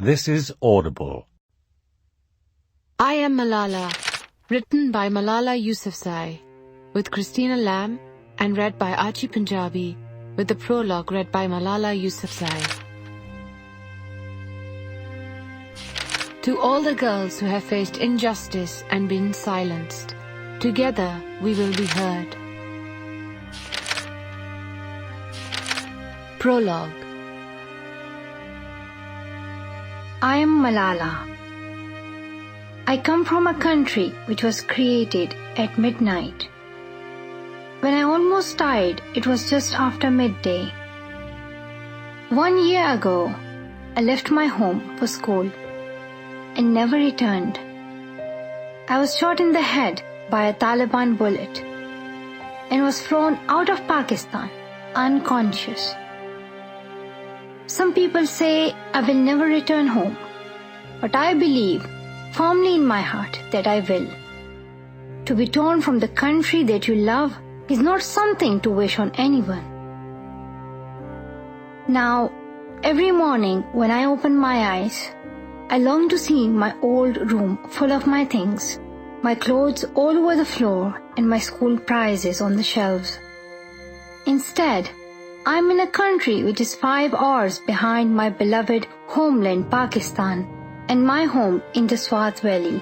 This is Audible. I Am Malala, written by Malala Yousafzai, with Christina Lamb and read by Archie Punjabi, with the prologue read by Malala Yousafzai. To all the girls who have faced injustice and been silenced, together we will be heard. Prologue. I am Malala. I come from a country which was created at midnight. When I almost died, it was just after midday. 1 year ago, I left my home for school and never returned. I was shot in the head by a Taliban bullet and was flown out of Pakistan unconscious. Some people say I will never return home, but I believe firmly in my heart that I will. To be torn from the country that you love is not something to wish on anyone. Now, every morning when I open my eyes, I long to see my old room full of my things, my clothes all over the floor and my school prizes on the shelves. Instead, I'm in a country which is 5 hours behind my beloved homeland Pakistan and my home in the Swat Valley.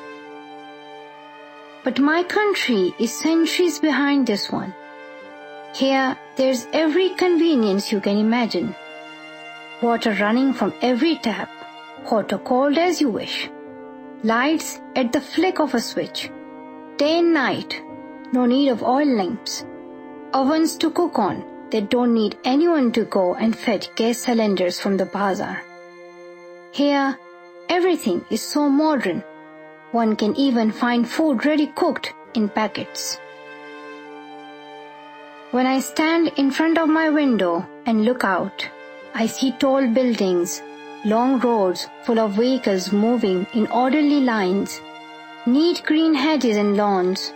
But my country is centuries behind this one. Here, there's every convenience you can imagine. Water running from every tap, hot or cold as you wish. Lights at the flick of a switch. Day and night, no need of oil lamps. Ovens to cook on that don't need anyone to go and fetch gas cylinders from the bazaar. Here, everything is so modern. One can even find food ready cooked in packets. When I stand in front of my window and look out, I see tall buildings, long roads full of vehicles moving in orderly lines, neat green hedges and lawns,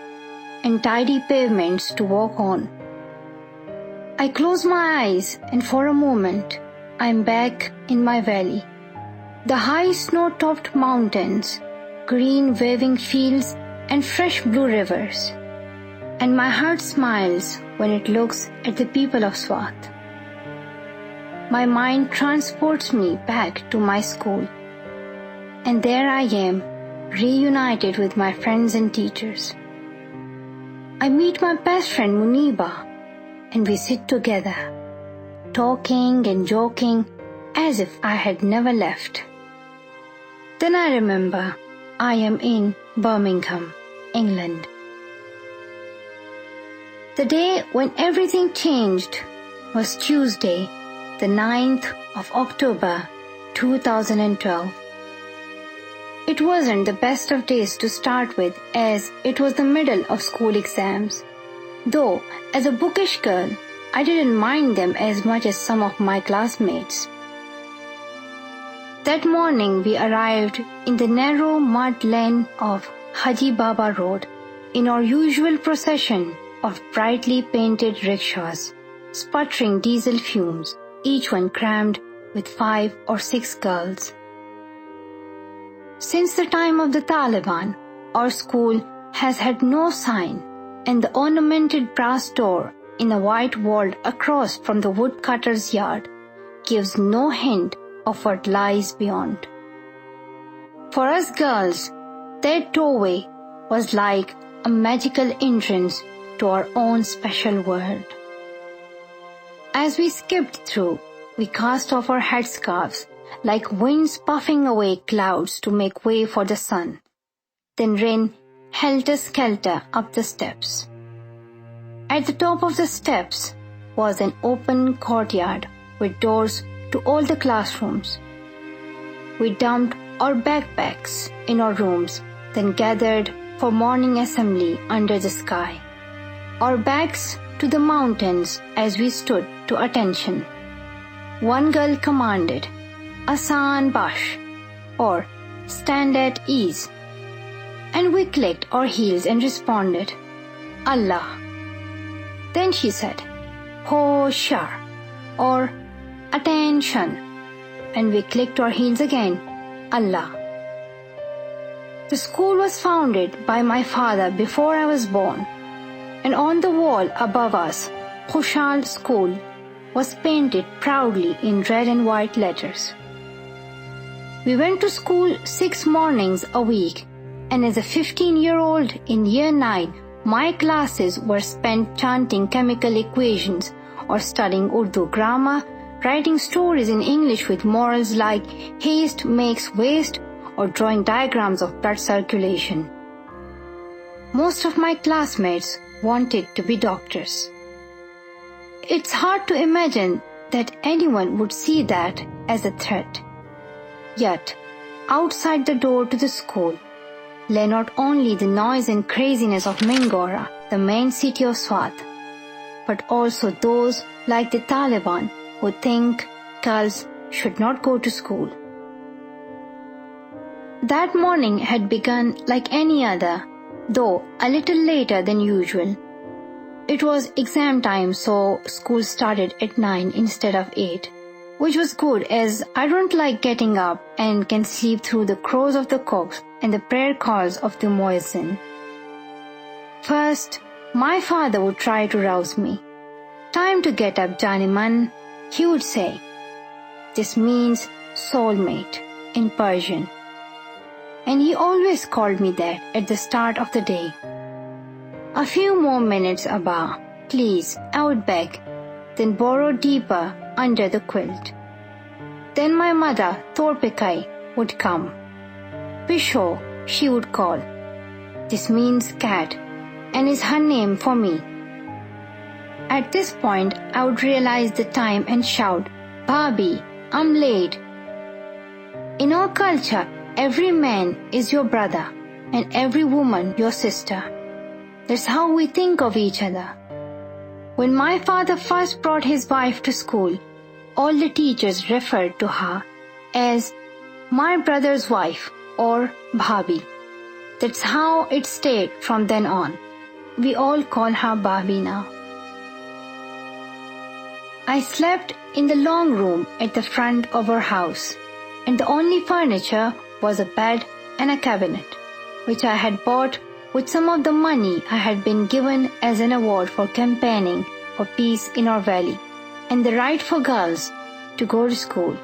and tidy pavements to walk on. I close my eyes and for a moment, I am back in my valley. The high snow-topped mountains, green waving fields and fresh blue rivers. And my heart smiles when it looks at the people of Swat. My mind transports me back to my school. And there I am, reunited with my friends and teachers. I meet my best friend Muniba, and we sit together, talking and joking as if I had never left. Then I remember I am in Birmingham, England. The day when everything changed was Tuesday, the 9th of October, 2012. It wasn't the best of days to start with, as it was the middle of school exams. Though, as a bookish girl, I didn't mind them as much as some of my classmates. That morning we arrived in the narrow mud lane of Haji Baba Road in our usual procession of brightly painted rickshaws, sputtering diesel fumes, each one crammed with 5 or 6 girls. Since the time of the Taliban, our school has had no sign, and the ornamented brass door in a white wall across from the woodcutter's yard gives no hint of what lies beyond. For us girls, that doorway was like a magical entrance to our own special world. As we skipped through, we cast off our headscarves like winds puffing away clouds to make way for the sun, then ran helter-skelter up the steps. At the top of the steps was an open courtyard with doors to all the classrooms. We dumped our backpacks in our rooms, then gathered for morning assembly under the sky. Our backs to the mountains as we stood to attention. One girl commanded, "Asan Bash," or "Stand at ease." And we clicked our heels and responded, "Allah." Then she said, "Hoshar," or "Attention," and we clicked our heels again Allah. The school was founded by my father before I was born, and on the wall above us, Khushal School was painted proudly in red and white letters. We went to school 6 mornings a week, and as a 15-year-old in year 9, my classes were spent chanting chemical equations or studying Urdu grammar, writing stories in English with morals like haste makes waste, or drawing diagrams of blood circulation. Most of my classmates wanted to be doctors. It's hard to imagine that anyone would see that as a threat. Yet, outside the door to the school lay not only the noise and craziness of Mingora, the main city of Swat, but also those like the Taliban who think girls should not go to school. That morning had begun like any other, though a little later than usual. It was exam time, so school started at 9 instead of 8, which was good as I don't like getting up and can sleep through the crows of the cocks and the prayer calls of the muezzin. First, my father would try to rouse me. "Time to get up, Janiman," he would say. This means soulmate in Persian. And he always called me that at the start of the day. "A few more minutes, Abba, please," I would beg, then burrow deeper under the quilt. Then my mother, Torpekai, would come. "Pisho," she would call. This means cat, and is her name for me. At this point, I would realize the time and shout, "Bhabhi, I'm late." In our culture, every man is your brother, and every woman your sister. That's how we think of each other. When my father first brought his wife to school, all the teachers referred to her as my brother's wife or Bhabhi. That's how it stayed from then on. We all call her Bhabhi now. I slept in the long room at the front of our house, and the only furniture was a bed and a cabinet, which I had bought with some of the money I had been given as an award for campaigning for peace in our valley and the right for girls to go to school.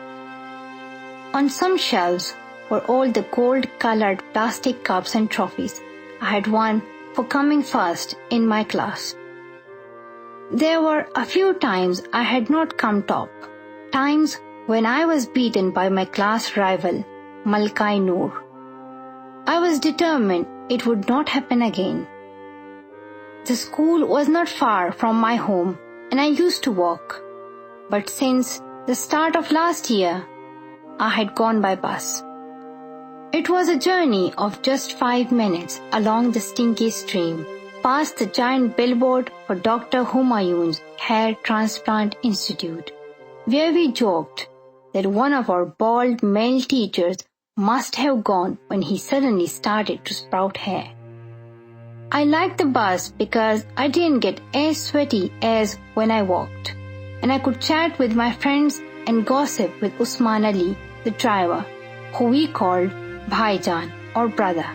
On some shelves were all the gold-colored plastic cups and trophies I had won for coming first in my class. There were a few times I had not come top, times when I was beaten by my class rival, Malkai Noor. I was determined it would not happen again. The school was not far from my home, and I used to walk. But since the start of last year, I had gone by bus. It was a journey of just 5 minutes along the stinky stream, past the giant billboard for Dr. Humayun's Hair Transplant Institute, where we joked that one of our bald male teachers must have gone when he suddenly started to sprout hair. I liked the bus because I didn't get as sweaty as when I walked, and I could chat with my friends and gossip with Usman Ali, the driver, who we called Bhaijan or brother.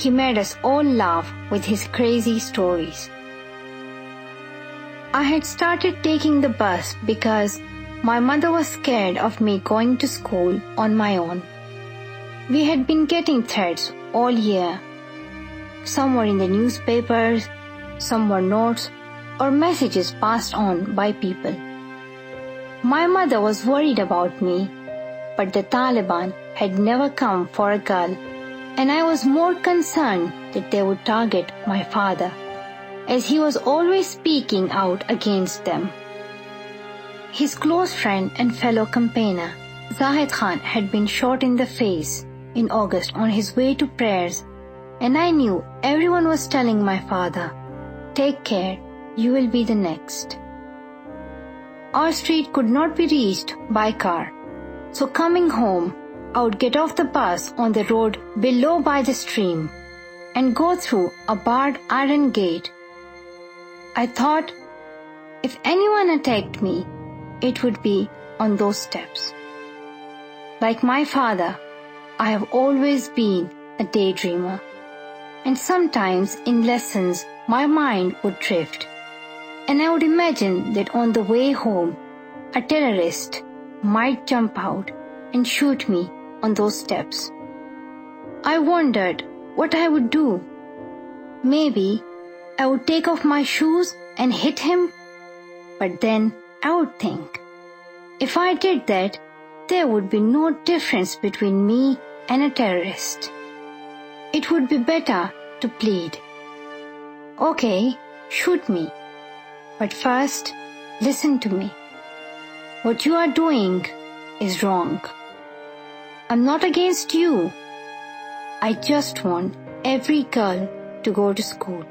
He made us all laugh with his crazy stories. I had started taking the bus because my mother was scared of me going to school on my own. We had been getting threats all year. Some were in the newspapers, some were notes or messages passed on by people. My mother was worried about me, but the Taliban had never come for a girl, and I was more concerned that they would target my father, as he was always speaking out against them. His close friend and fellow campaigner, Zahid Khan, had been shot in the face in August on his way to prayers, and I knew everyone was telling my father, "Take care, you will be the next." Our street could not be reached by car, so coming home, I would get off the bus on the road below by the stream and go through a barred iron gate. I thought, if anyone attacked me, it would be on those steps. Like my father, I have always been a daydreamer, and sometimes in lessons my mind would drift, and I would imagine that on the way home a terrorist might jump out and shoot me on those steps. I wondered what I would do. Maybe I would take off my shoes and hit him, but then I would think, if I did that, there would be no difference between me and a terrorist. It would be better to plead. Okay, shoot me, but first listen to me. What you are doing is wrong. I'm not against you. I just want every girl to go to school.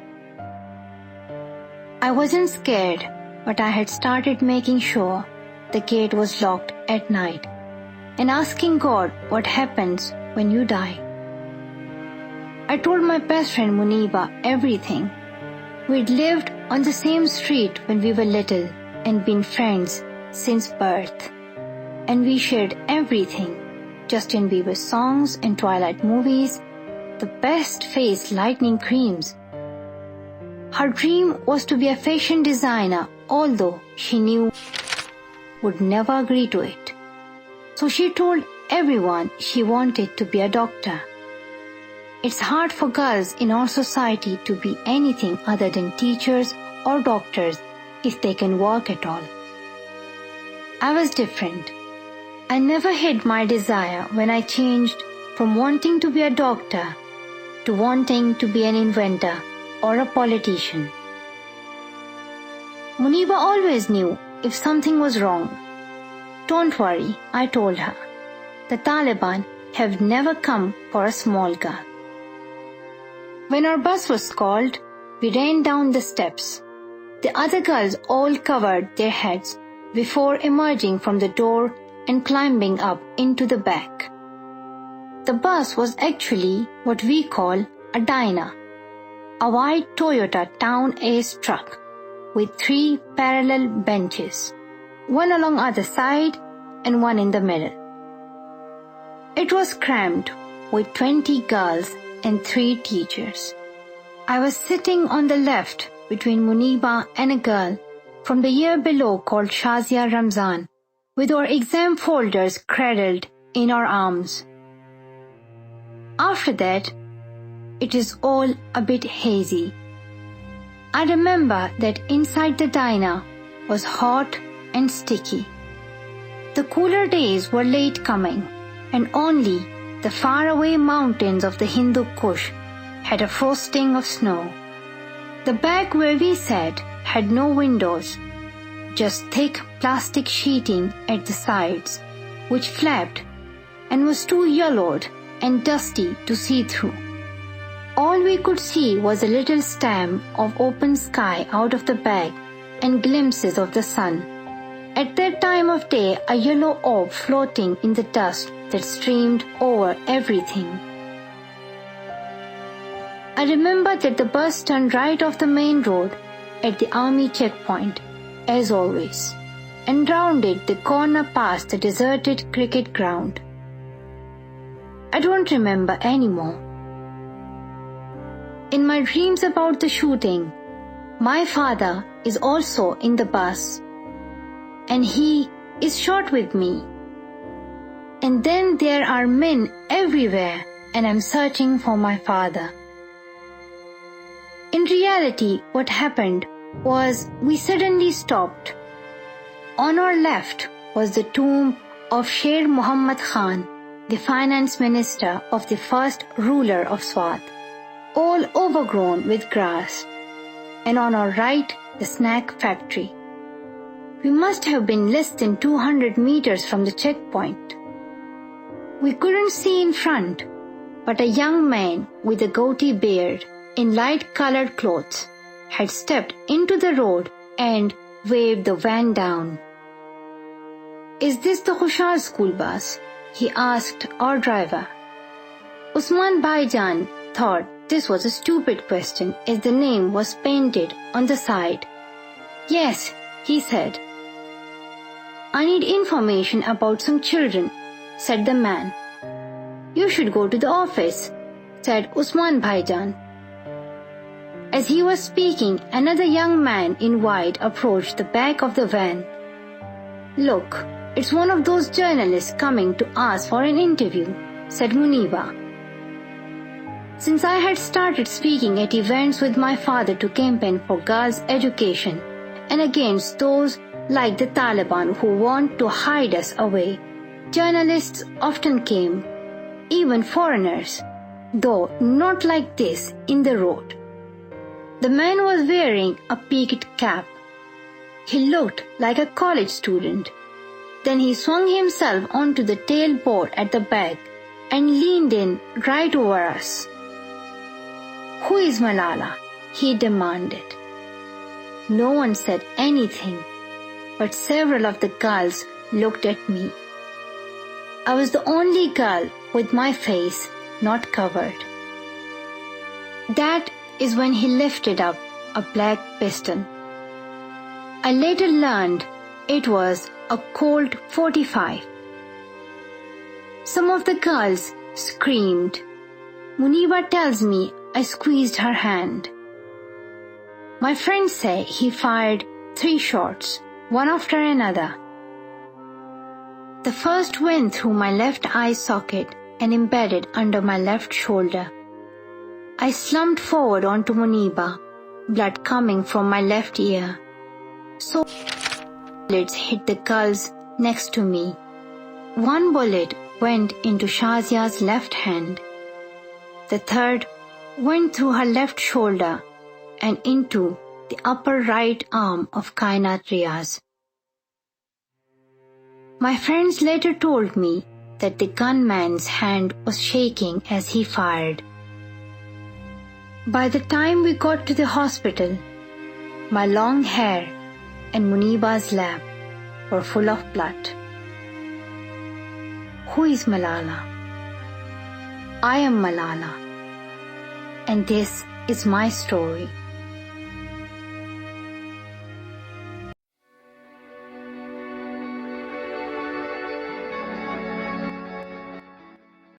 I wasn't scared, but I had started making sure the gate was locked at night and asking God what happens when you die. I told my best friend Muniba everything. We'd lived on the same street when we were little and been friends since birth. And we shared everything, Justin Bieber songs and Twilight movies, the best face lightening creams. Her dream was to be a fashion designer, although she knew would never agree to it. So she told everyone she wanted to be a doctor. It's hard for girls in our society to be anything other than teachers or doctors if they can work at all. I was different. I never hid my desire when I changed from wanting to be a doctor to wanting to be an inventor or a politician. Muniba always knew if something was wrong. Don't worry, I told her. The Taliban have never come for a small girl. When our bus was called, we ran down the steps. The other girls all covered their heads before emerging from the door and climbing up into the back. The bus was actually what we call a Dyna, a white Toyota Town Ace truck with 3 parallel benches, one along either side and one in the middle. It was crammed with 20 girls and 3 teachers. I was sitting on the left between Muniba and a girl from the year below called Shazia Ramzan, with our exam folders cradled in our arms. After that, it is all a bit hazy. I remember that inside the Dyna was hot and sticky. The cooler days were late coming, and only the faraway mountains of the Hindu Kush had a frosting of snow. The back where we sat had no windows, just thick plastic sheeting at the sides, which flapped and was too yellowed and dusty to see through. All we could see was a little stamp of open sky out of the bag and glimpses of the sun. At that time of day, a yellow orb floating in the dust that streamed over everything. I remember that the bus turned right off the main road at the army checkpoint, as always, and rounded the corner past the deserted cricket ground. I don't remember anymore. In my dreams about the shooting, my father is also in the bus, and he is shot with me. And then there are men everywhere, and I'm searching for my father. In reality, what happened was we suddenly stopped. On our left was the tomb of Sher Muhammad Khan, the finance minister of the first ruler of Swat, all overgrown with grass, and on our right the snack factory. We must have been less than 200 meters from the checkpoint. We couldn't see in front, but a young man with a goatee beard in light-colored clothes had stepped into the road and waved the van down. "Is this the Hushar school bus?" he asked our driver. Usman Baijan thought this was a stupid question as the name was painted on the side. "Yes," he said. "I need information about some children," said the man. "You should go to the office," said Usman Bhaijan. As he was speaking, another young man in white approached the back of the van. "Look, it's one of those journalists coming to ask for an interview," said Muniba. Since I had started speaking at events with my father to campaign for girls' education and against those like the Taliban who want to hide us away, journalists often came, even foreigners, though not like this in the road. The man was wearing a peaked cap. He looked like a college student. Then he swung himself onto the tailboard at the back and leaned in right over us. "Who is Malala?" he demanded. No one said anything, but several of the girls looked at me. I was the only girl with my face not covered. That is when he lifted up a black pistol. I later learned it was a Colt 45. Some of the girls screamed. Muniba tells me I squeezed her hand. My friends say he fired 3 shots, one after another. The first went through my left eye socket and embedded under my left shoulder. I slumped forward onto Muniba, blood coming from my left ear. So bullets hit the girls next to me. One bullet went into Shazia's left hand. The third went through her left shoulder and into the upper right arm of Kainat Riaz. My friends later told me that the gunman's hand was shaking as he fired. By the time we got to the hospital, my long hair and Muniba's lap were full of blood. Who is Malala? I am Malala, and this is my story.